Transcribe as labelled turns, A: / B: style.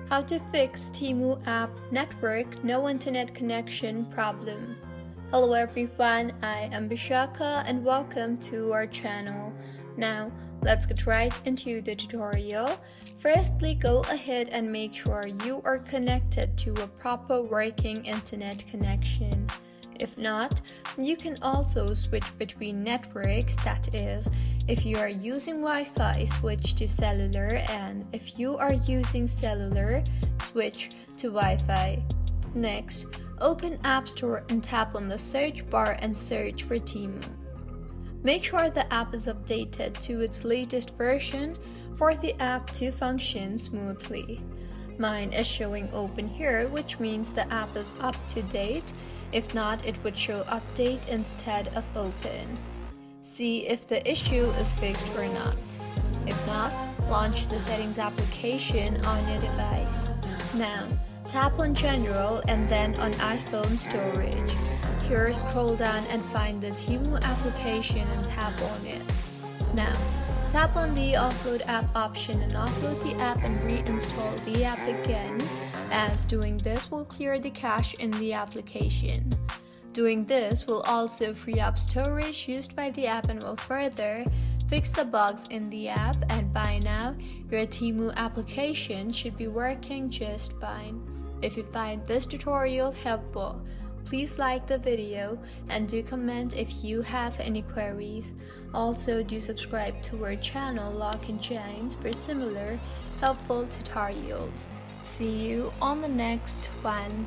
A: How to fix Temu app network no internet connection problem. Hello everyone, I am Bishaka and welcome to our channel. Now, let's get right into the tutorial. Firstly, go ahead and make sure you are connected to a proper working internet connection. If not, you can also switch between networks, that is, if you are using Wi-Fi, switch to cellular, and if you are using cellular, switch to Wi-Fi. Next, open App Store and tap on the search bar and search for Temu. Make sure the app is updated to its latest version for the app to function smoothly. Mine is showing open here, which means the app is up to date. If not, it would show update instead of open. See if the issue is fixed or not. If not, launch the settings application on your device. Now, tap on General and then on iPhone Storage. Here, scroll down and find the Temu application and tap on it. Now, tap on the Offload App option and offload the app and reinstall the app again, as doing this will clear the cache in the application. Doing this will also free up storage used by the app and will further fix the bugs in the app, and by now, your Temu application should be working just fine. If you find this tutorial helpful, please like the video and do comment if you have any queries. Also, do subscribe to our channel Lock and Chains for similar helpful tutorials. See you on the next one.